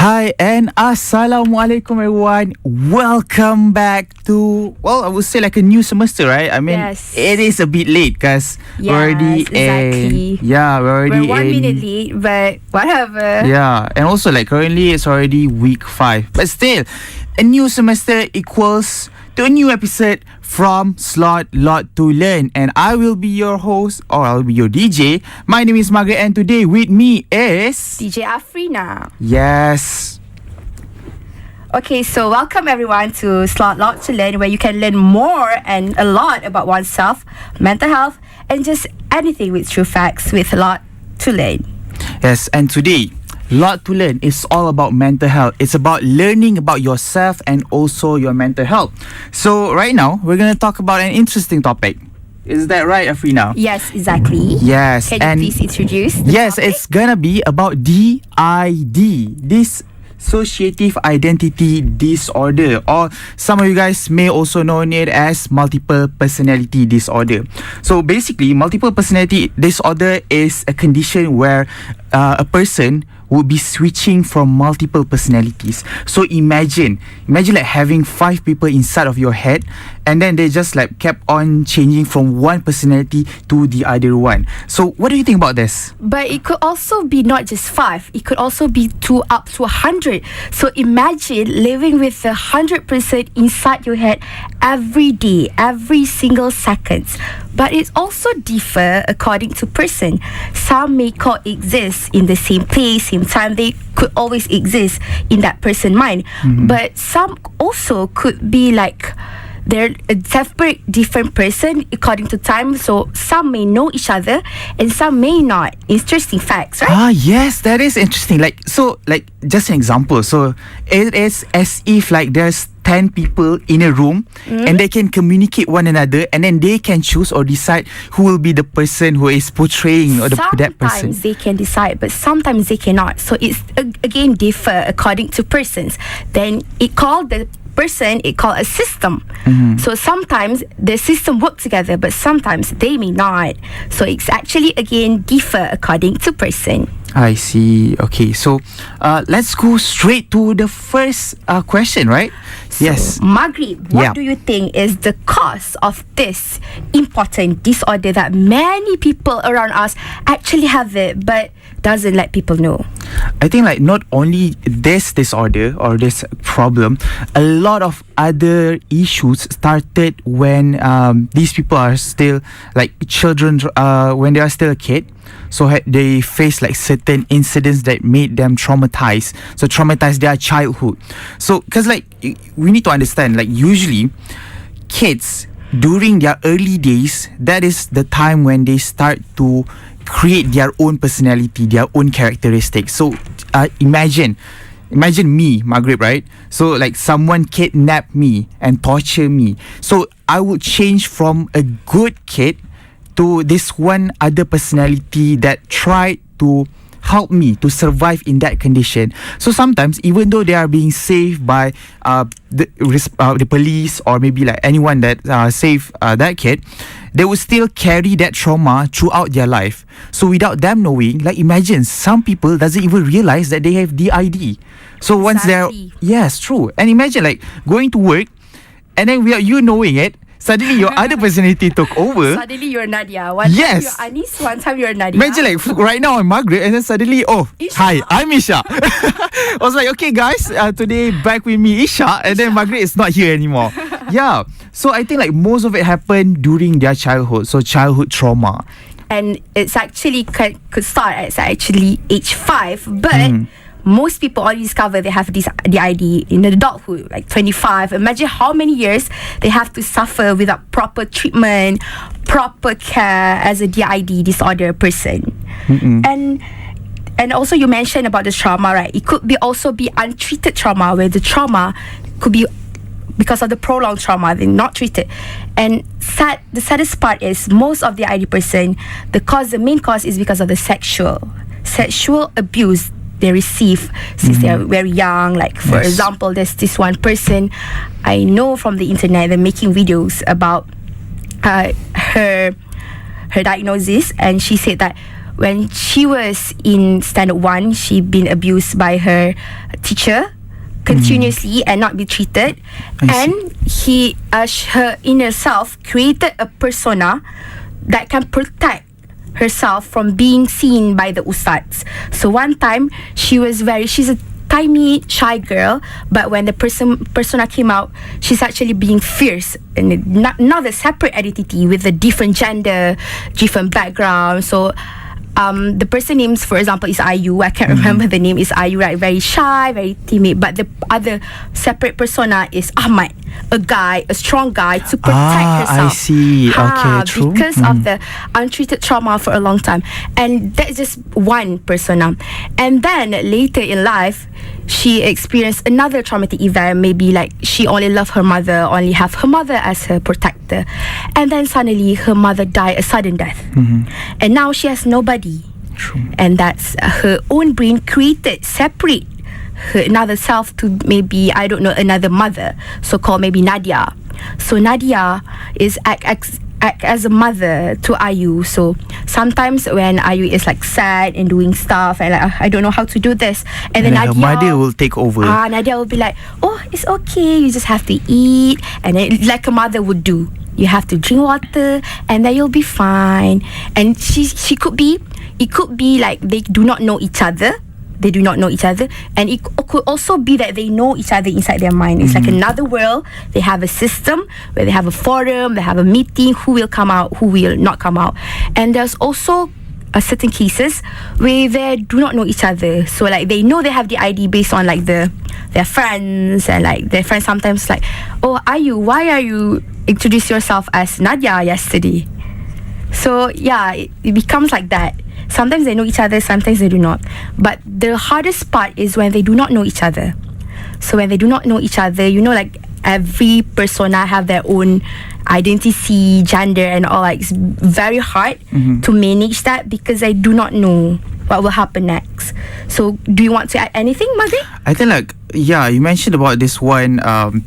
Hi and Assalamualaikum everyone. Welcome back to, well, I would say like a new semester, right? I mean, yes. It is a bit late because we're already exactly. we're 1 minute late, but whatever. Yeah, and also like currently it's already week 5. But still, a new semester equals to a new episode from Slot Lot to Learn, and I will be your host, or I'll be your DJ. My name is Margaret, and today with me is DJ Afrina. Yes. Okay, so welcome everyone to Slot Lot to Learn, where you can learn more and a lot about oneself, mental health, and just anything with true facts with a lot to learn. Yes, and today, Lot to Learn is all about mental health. It's about learning about yourself and also your mental health. So right now, we're going to talk about an interesting topic. Is that right, Afrina? Yes, exactly. Yes. Can you please introduce the Yes, topic? it's going to be about DID. Dissociative Identity Disorder, or some of you guys may also know it as multiple personality disorder. So basically, multiple personality disorder is a condition where a person would be switching from multiple personalities. So imagine like having 5 people inside of your head, and then they just like kept on changing from one personality to the other one. So what do you think about this? But it could also be not just 5. It could also be up to 100. So imagine living with 100% inside your head every day, every single second. But it also differ according to person. Some may coexist in the same place, same time. They could always exist in that person's mind. Mm-hmm. But some also could be like they're a separate, different person according to time. So some may know each other and some may not. Interesting facts, right? Yes, that is interesting. Like just an example. So it is as if like there's 10 people in a room and they can communicate one another, and then they can choose or decide who will be the person who is portraying that person. Sometimes they can decide, but sometimes they cannot. So it's again differ according to persons. Then it called the person, it called a system. So sometimes the system work together, but sometimes they may not. So it's actually again differ according to person. I see. Okay, so let's go straight to the first question, right? Yes. Margaret, what do you think is the cause of this important disorder that many people around us actually have it, but doesn't let people know? I think like not only this disorder or this problem, a lot of other issues started when these people are still like children, when they are still a kid. So they face like certain incidents that made them traumatized. So traumatized their childhood. So because like we need to understand, like usually kids during their early days, that is the time when they start to create their own personality, their own characteristics. So imagine me, Margaret, right? So like someone kidnap me and torture me. So I would change from a good kid to this one other personality that tried to help me to survive in that condition. So sometimes, even though they are being saved by the police or maybe like anyone that saved that kid, they will still carry that trauma throughout their life. So without them knowing, like imagine some people doesn't even realize that they have DID. So once they're yes, true. And imagine like going to work, and then without you knowing it, suddenly your other personality took over. Suddenly you're Nadia. One time you're Anis, one time you're Nadia. Imagine like right now I'm Margaret, and then suddenly Isha. Hi, I'm Isha. I was like, okay guys, today back with me Isha, and then Margaret is not here anymore. Yeah. So I think like most of it happened during their childhood. So childhood trauma. And it's actually could start at actually age 5, but most people only discover they have the ID in adulthood, like 25. Imagine how many years they have to suffer without proper treatment, proper care as a DID disorder person. And also you mentioned about the trauma, right? It could be also be untreated trauma, where the trauma could be because of the prolonged trauma, they're not treated. And the saddest part is most of the ID person, the main cause is because of the sexual abuse they receive since they are very young. Like for example, there's this one person I know from the internet, they're making videos about her diagnosis, and she said that when she was in standard 1, she'd been abused by her teacher continuously and not be treated. And her inner self created a persona that can protect herself from being seen by the ustads. So one time she's a tiny shy girl, but when the persona came out, she's actually being fierce and another separate identity with a different gender, different background. So the person names, for example, is Iu. I can't remember the name. Is Iu, right? Very shy, very timid. But the other separate persona is Ahmad, a strong guy to protect herself. I see. Okay, true. Because of the untreated trauma for a long time. And that's just one persona. And then later in life, she experienced another traumatic event. Maybe like she only loved her mother, only have her mother as her protector. And then suddenly her mother died a sudden death. And now she has nobody. True. And that's her own brain created separate another self to maybe, I don't know, another mother, so called maybe Nadia. So Nadia is act as a mother to Ayu. So sometimes when Ayu is like sad and doing stuff and like, I don't know how to do this, and then Nadia, her mother will take over. Nadia will be like, oh, it's okay, you just have to eat, and then, like a mother would do, you have to drink water and then you'll be fine. And she could be, it could be like they do not know each other. And it could also be that they know each other inside their mind. It's like another world. They have a system where they have a forum, they have a meeting, who will come out, who will not come out. And there's also certain cases where they do not know each other. So like they know they have the ID based on like their friends, and like their friends sometimes like, oh, why are you introduce yourself as Nadia yesterday? So yeah, it becomes like that. Sometimes they know each other, sometimes they do not. But the hardest part is when they do not know each other. So when they do not know each other, like every persona have their own identity, gender and all. Like it's very hard to manage that because they do not know what will happen next. So do you want to add anything, Maghrib? I think like, yeah, you mentioned about this one, I'm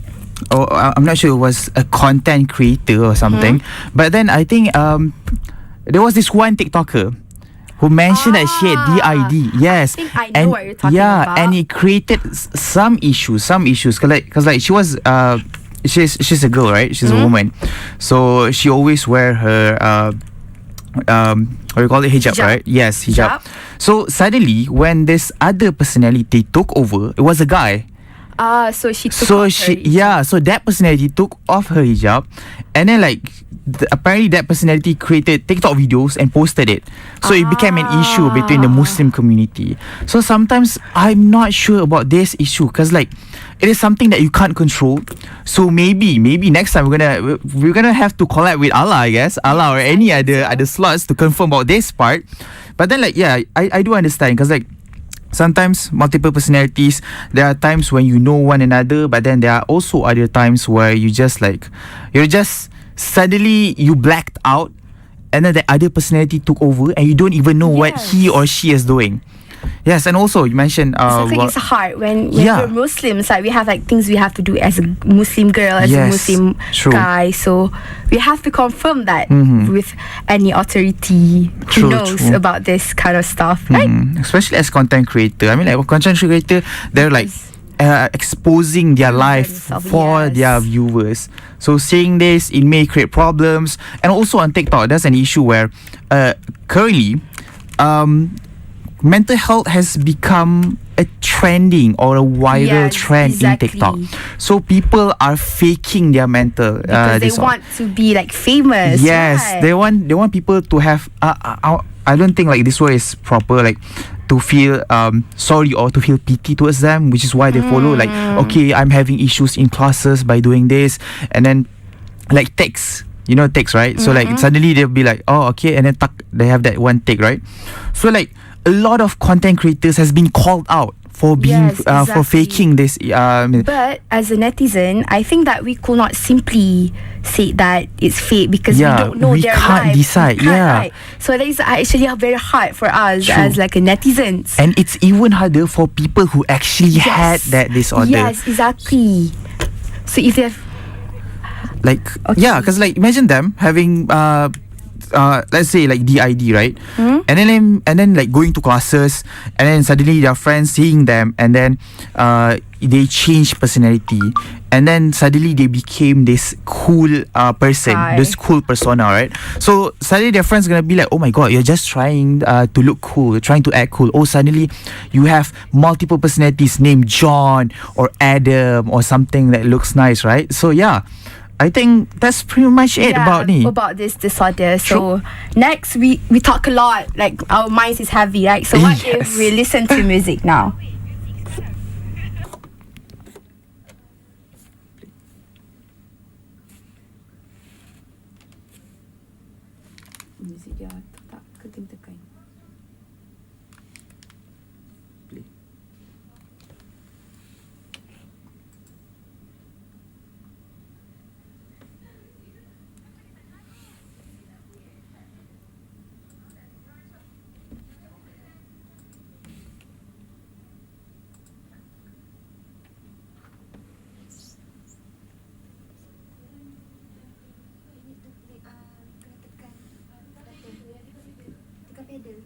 not sure it was a content creator or something, but then I think there was this one TikToker who mentioned that she had DID. Yes, I think I know what you're talking about. And it created some issues. Cause like she was she's a girl, right? She's a woman, so she always wear her what do you call it, hijab, right? Yes, hijab. So suddenly when this other personality took over, it was a guy. So she took off her hijab. So that personality took off her hijab, and then like apparently that personality created TikTok videos and posted it. So it became an issue between the Muslim community. So sometimes I'm not sure about this issue because like it is something that you can't control. So maybe next time we're gonna have to collab with Allah, I guess, Allah or any other slots to confirm about this part. But then like I do understand because like sometimes multiple personalities, there are times when you know one another, but then there are also other times where you're just suddenly you blacked out, and then the other personality took over and you don't even know what he or she is doing. Yes, and also you mentioned it's hard when we're Muslims. Like we have like things we have to do as a Muslim girl, as a Muslim guy. So we have to confirm that with any authority who knows about this kind of stuff, right? Especially as content creator. I mean, like content creator, they're like exposing their life for their viewers. So saying this, it may create problems. And also on TikTok, there's an issue where currently mental health has become a trending or a viral trend in TikTok. So people are faking their mental because they want to be like famous. Yes, right? they want people to have I don't think like this word is proper, like to feel sorry or to feel pity towards them, which is why they follow like, okay, I'm having issues in classes by doing this, and then like text, right? So like suddenly they'll be like, oh okay, and then they have that one take, right? So like a lot of content creators has been called out for being for faking this. But as a netizen, I think that we could not simply say that it's fake because we don't know their life. We can't decide. Right? So that is actually very hard for us as like a netizens. And it's even harder for people who actually had that disorder. Yes, exactly. So if they have because like imagine them having let's say like DID, right? And then like going to classes, and then suddenly their friends seeing them, and then they change personality, and then suddenly they became this cool person, this cool persona, right? So suddenly their friends gonna be like, oh my god, you're just trying to look cool, you're trying to act cool. Oh, suddenly you have multiple personalities named John or Adam or something that looks nice, right? So yeah, I think that's pretty much it about this disorder. So next we talk a lot, like our minds is heavy, right? So what if we listen to music now? Music dia tak keting-tekan. Tekan pedal.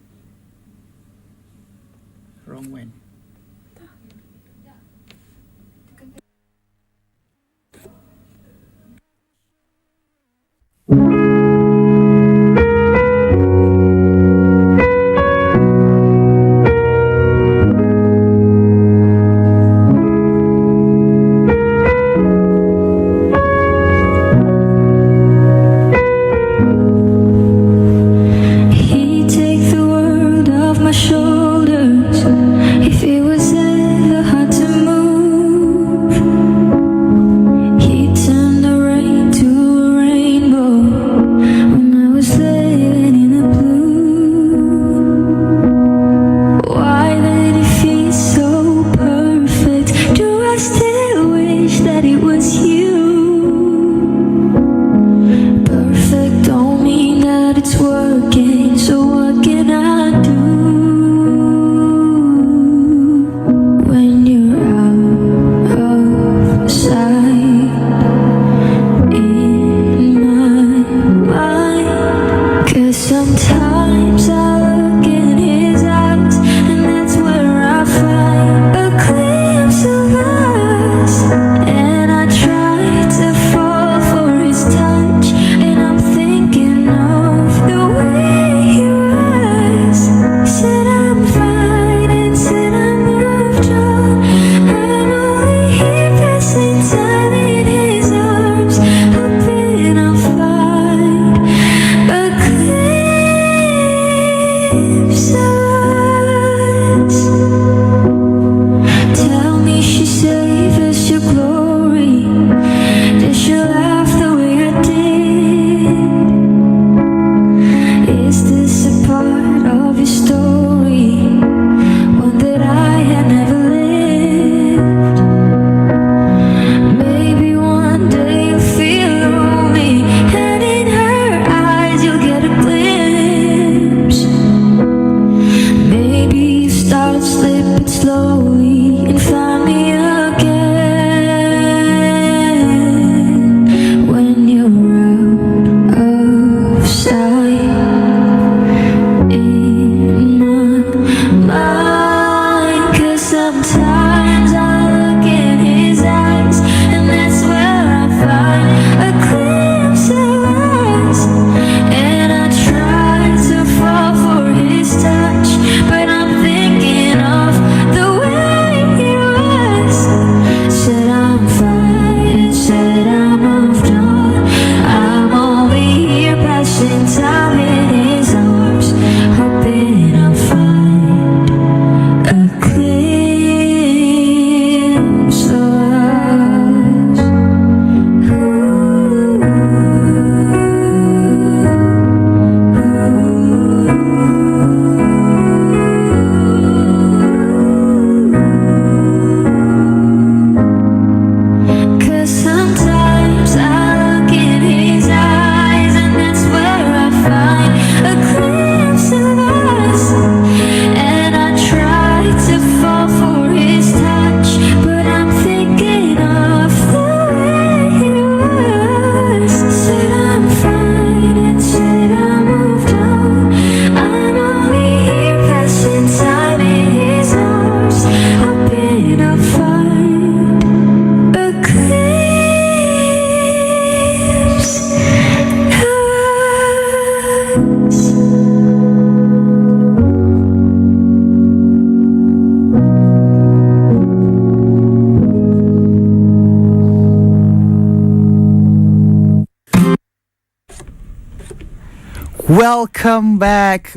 Welcome back,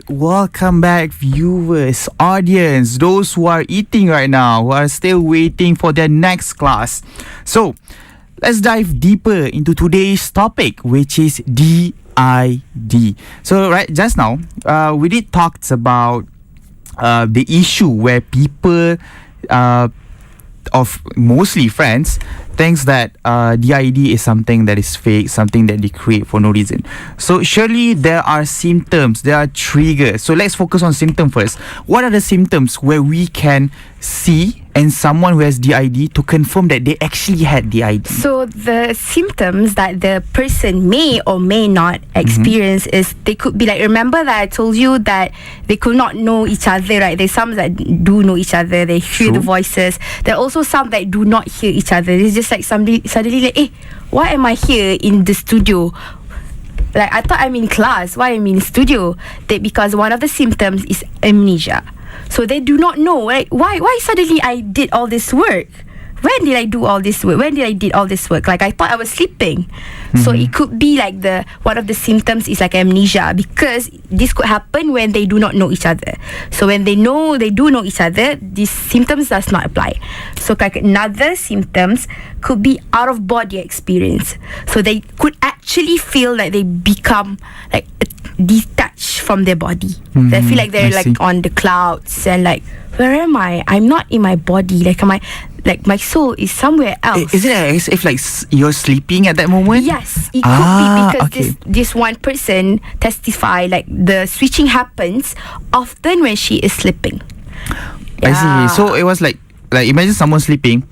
viewers, audience, those who are eating right now, who are still waiting for their next class. So, let's dive deeper into today's topic, which is DID. So, right, just now, we did talk about the issue where people, of mostly friends, thinks that DID is something that is fake, something that they create for no reason. So surely there are symptoms, there are triggers. So let's focus on symptom first. What are the symptoms where we can see and someone who has DID to confirm that they actually had DID? So the symptoms that the person may or may not experience is they could be like, remember that I told you that they could not know each other, right? There's some that do know each other, they hear the voices. There are also some that do not hear each other. It's just like somebody suddenly like, why am I here in the studio? Like, I thought I'm in class, why am I in studio? Because one of the symptoms is amnesia. So they do not know, like, why suddenly I did all this work? When did I do all this work? When did I did all this work? Like, I thought I was sleeping. So it could be like one of the symptoms is like amnesia, because this could happen when they do not know each other. So when they do know each other, these symptoms does not apply. So like another symptoms could be out of body experience. So they could actually feel like they become like detached from their body. They feel like they're like on the clouds and like, where am I? I'm not in my body. Like, like my soul is somewhere else. Is it as if like you're sleeping at that moment? Yes, it could be because this one person testify like the switching happens often when she is sleeping. I see. So it was like imagine someone sleeping.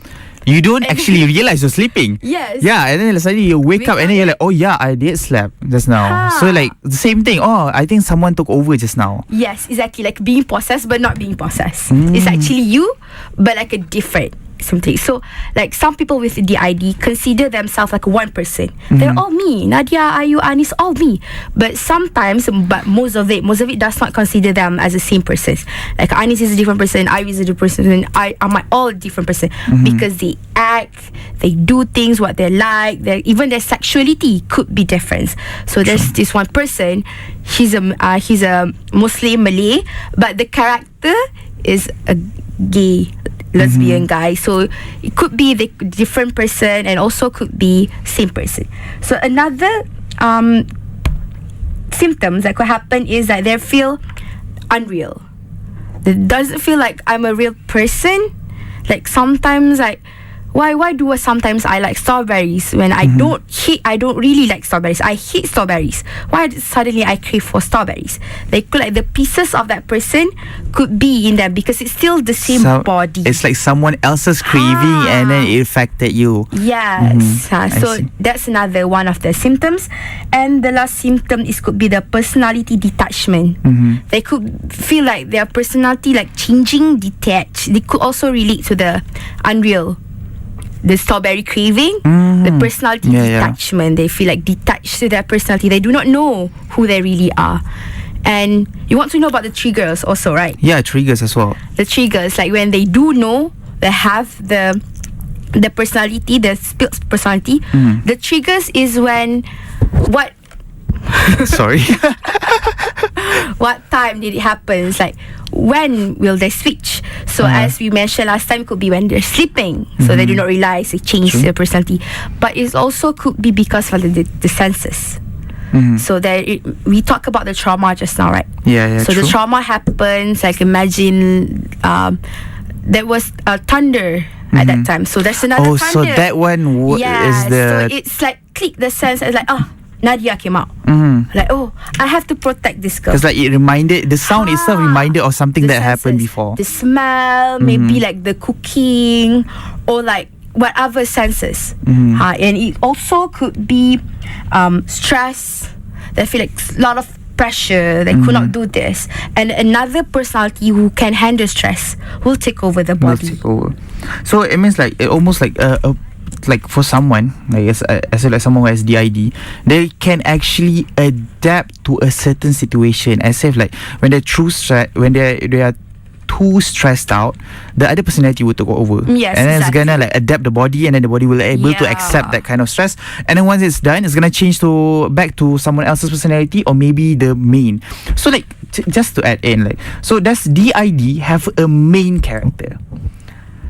You don't actually realize you're sleeping. Yes. Yeah, and then suddenly you wake up and then you're like, oh yeah, I did sleep just now. So like the same thing. Oh, I think someone took over just now. Yes, exactly. Like being possessed but not being possessed. It's actually you, but like a different something. So like some people with DID consider themselves like one person. They're all me. Nadia, Ayu, Anis, all me. But sometimes, but most of it does not consider them as the same person. Like Anis is a different person, Ayu is a different person, and I am all different person because they act, they do things what they like, even their sexuality could be different. So there's this one person, he's a Muslim Malay, but the character is a gay lesbian guy. So it could be the different person and also could be same person. So another symptoms that could happen is that they feel unreal. It doesn't feel like I'm a real person. Like sometimes like why do sometimes I like strawberries when I don't really like strawberries. I hate strawberries. Why suddenly I crave for strawberries? They could like the pieces of that person could be in them because it's still the same body. It's like someone else's craving and then it affected you. Yes. So that's another one of the symptoms. And the last symptom could be the personality detachment. They could feel like their personality like changing, detached. They could also relate to the unreal. The strawberry craving, the personality detachment. They feel like detached to their personality. They do not know who they really are. And you want to know about the triggers also, right? Yeah, triggers as well. The triggers, like when they do know they have the personality, the split personality. The triggers is when Sorry. what time did it happen? It's like, when will they switch? So as we mentioned last time, it could be when they're sleeping. So they do not realize they change their personality. But it also could be because of the senses. So we talk about the trauma just now, right? Yeah. So the trauma happens, like imagine there was a thunder at that time. So there's another thunder. So that one is the... So it's like click the sense. It's like, Nadia came out. Like, I have to protect this girl. Because like it reminded, the sound itself reminded of something that happened before. The smell, maybe like the cooking, or like whatever senses. And it also could be stress. They feel like a lot of pressure. They could not do this. And another personality who can handle stress will take over the body. So it means like almost like like for someone like as like someone who has DID, they can actually adapt to a certain situation, as if like when they're too stressed out, the other personality will take over. Yes, and then it's exactly. gonna like adapt the body, and then the body will able to accept that kind of stress. And then once it's done, it's gonna change to back to someone else's personality, or maybe the main. So like just to add in, like, so does DID have a main character?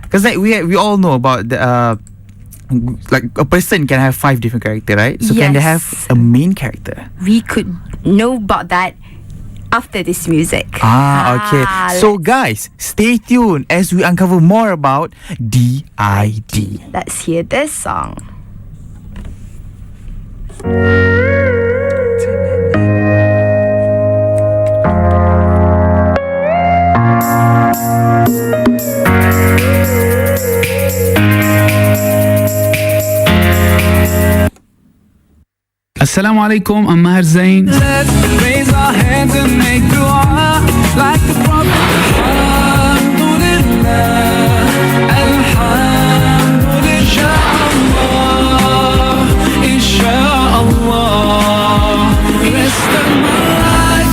Because like we all know about the like a person can have 5 different character, right? So can they have Yes. a main character? We could know about that after this music. Okay. So guys, stay tuned as we uncover more about DID. Let's hear this song. Assalamu alaikum, I'm Maher Zain. Let's raise our hands and make dua like the Prophet. Alhamdulillah, Alhamdulillah, Insha'Allah. Rest of my life,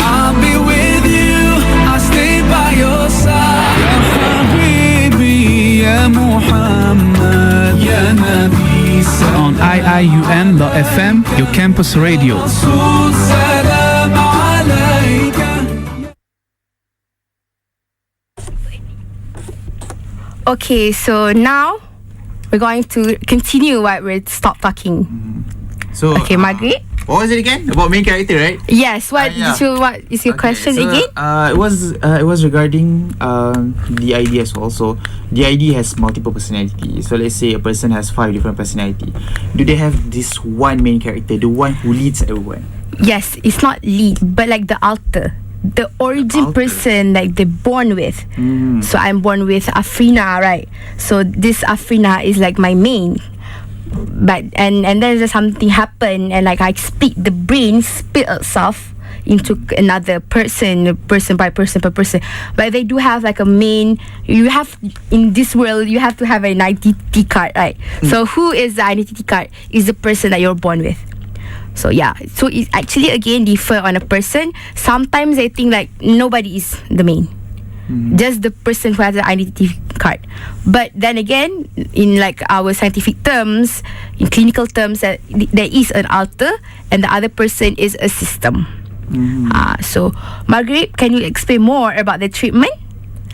I'll be with you. I'll stay by your side. Ya Habibi, Ya Muhammad, Ya Nabi. On Iiumfm, your campus radio. Salam alayka. Okay, so now we're going to continue what we stopped talking. So Okay, Margaret? what was it again? About main character, right? Yes, what yeah. what is your question so, again? it was regarding DID as well. So DID has multiple personality. So let's say a person has 5 different personality. Do they have this one main character, the one who leads everyone? Yes, it's not lead, but like the alter. The origin Alter. person like they're born with. So I'm born with Afrina, right? So this Afrina is like my main. But and then there's something happen, and like I split the brain split itself into another person by person per person. But they do have like a main. You have in this world you have to have an identity card, right? So who is the identity card is the person that you're born with. So yeah, so it actually again differ on a person. Sometimes I think like nobody is the main, just the person who has the identity card. But then again, in like our scientific terms, in clinical terms, that there is an alter and the other person is a system. So Margaret, can you explain more about the treatment?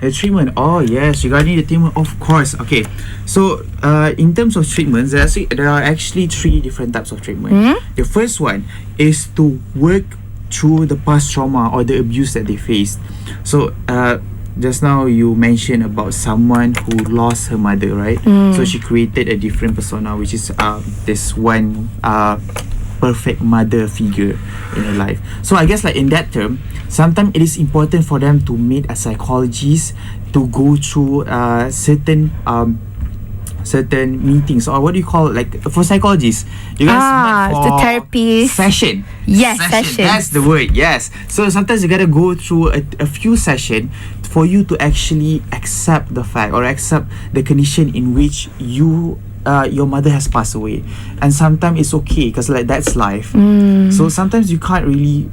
The treatment. Oh yes, regarding the treatment, of course. Okay, so in terms of treatments, there are actually 3 different types of treatment. The first one is to work through the past trauma or the abuse that they faced. So just now you mentioned about someone who lost her mother, right? So she created a different persona, which is this one perfect mother figure in her life. So I guess like in that term, sometimes it is important for them to meet a psychologist to go through certain meetings, or what do you call it? Like for psychologists, you guys met for the therapist session. Yes, session. session. That's the word. Yes. So sometimes you gotta go through a few sessions for you to actually accept the fact or accept the condition in which your mother has passed away. And sometimes it's okay because like that's life. So sometimes you can't really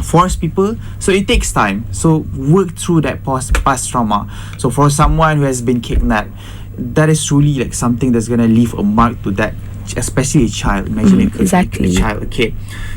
force people, so it takes time. So work through that past trauma. So for someone who has been kidnapped, that is truly like something that's gonna leave a mark to that, especially a child. Imagine it could exactly. be a child, a kid.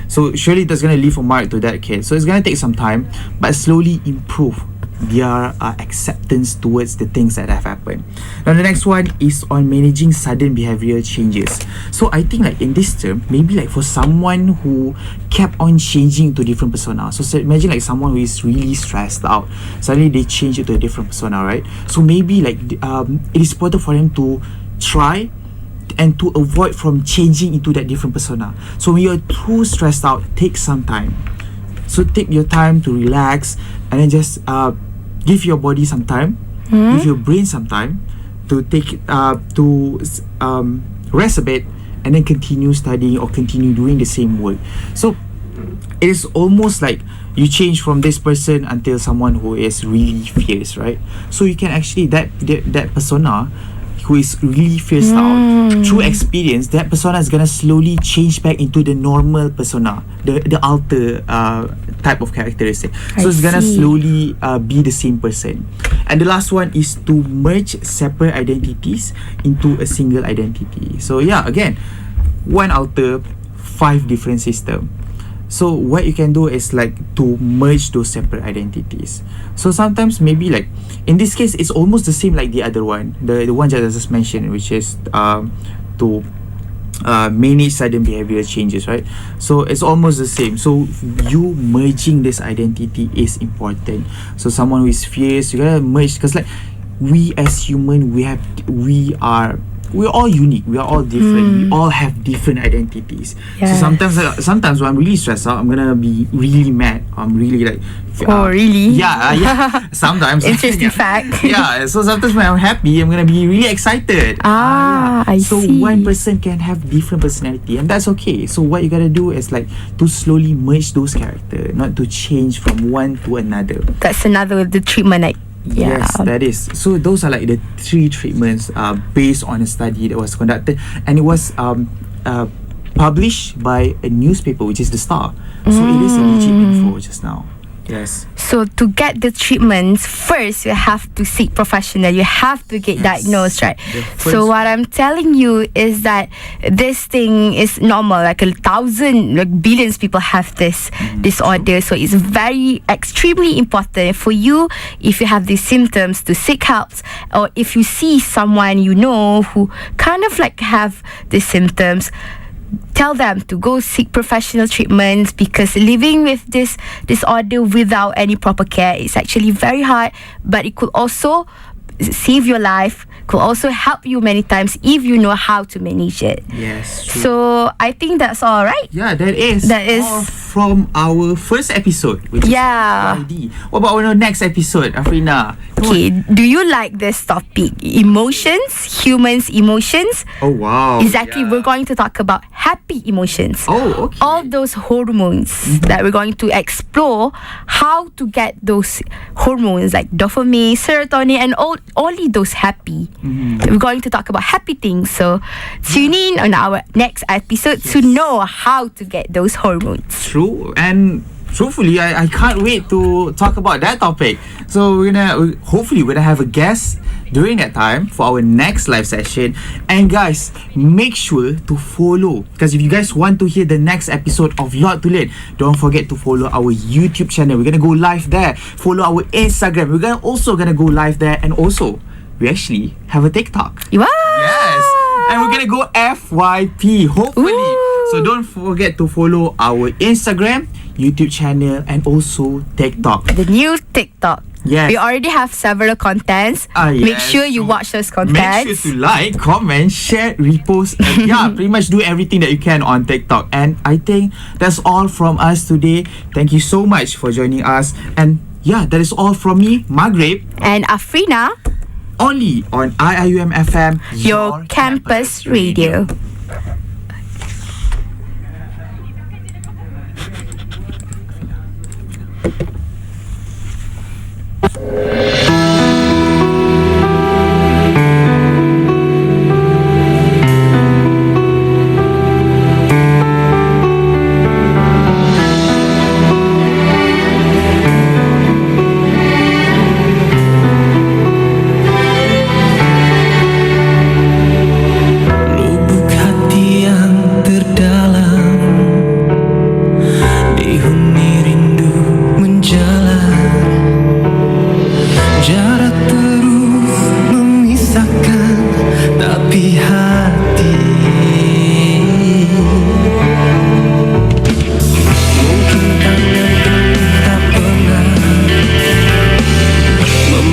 So surely that's gonna leave a mark to that kid. So it's gonna take some time, but slowly improve their acceptance towards the things that have happened. Now the next one is on managing sudden behavioral changes. So I think like in this term, maybe like for someone who kept on changing to different persona. So imagine like someone who is really stressed out, suddenly they change it to a different persona, right? So maybe like it is important for them to try and to avoid from changing into that different persona. So when you're too stressed out, take some time. So take your time to relax, and then just give your body some time, give your brain some time to take rest a bit, and then continue studying or continue doing the same work. So it is almost like you change from this person until someone who is really fierce, right? So you can actually that persona who is really fierce out, through experience, that persona is gonna slowly change back into the normal persona, the alter type of characteristic. So it's gonna slowly be the same person. And the last one is to merge separate identities into a single identity. So yeah, again, one alter, 5 different system. So what you can do is like to merge those separate identities. So sometimes maybe like in this case it's almost the same like the other one, the one that I just mentioned, which is to manage sudden behavioral changes, right? So it's almost the same. So you merging this identity is important. So someone who is fierce, you gotta merge, because like we as human, we're all unique. We are all different. We all have different identities. Yes. So sometimes when I'm really stressed out, I'm gonna be really mad. I'm really like. Oh, really? Yeah. Sometimes. Interesting fact. Yeah. So sometimes when I'm happy, I'm gonna be really excited. I so see. one person can have different personality, and that's okay. So what you gotta do is like to slowly merge those characters, not to change from one to another. That's another with the treatment. Yes, that is. So those are like the 3 treatments based on a study that was conducted, and it was published by a newspaper, which is The Star. So it is a legit info just now. Yes. So to get the treatments, first you have to seek professional. You have to get diagnosed, right? So what I'm telling you is that this thing is normal. Like 1,000, like billions people have this disorder. So it's very extremely important for you, if you have these symptoms, to seek help, or if you see someone you know who kind of like have these symptoms, tell them to go seek professional treatments, because living with this disorder without any proper care is actually very hard, but it could also save your life, could also help you many times if you know how to manage it. Yes, true. So I think that's all right. Yeah, that is all from our first episode, which is YD. What about our next episode, Afrina? Okay, do you like this topic? Emotions, humans' emotions. Oh wow. Exactly, we're going to talk about happy emotions. Oh, okay. All those hormones that we're going to explore, how to get those hormones like dopamine, serotonin, and only those happy. We're going to talk about happy things. So tune in on our next episode to know how to get those hormones. True, and truthfully, I can't wait to talk about that topic. So hopefully we're gonna have a guest during that time for our next live session. And guys, make sure to follow, because if you guys want to hear the next episode of Lot to Learn, don't forget to follow our YouTube channel. We're gonna go live there. Follow our Instagram. We're also gonna go live there, and also we actually have a TikTok. Wow. Yes, and we're gonna go FYP, hopefully. So don't forget to follow our Instagram, YouTube channel, and also TikTok. The new TikTok. Yes. We already have several contents. Make sure you watch those contents. Make sure to like, comment, share, repost, and pretty much do everything that you can on TikTok. And I think that's all from us today. Thank you so much for joining us. And that is all from me, Maghrib, and Afrina, only on Iiumfm, your campus radio.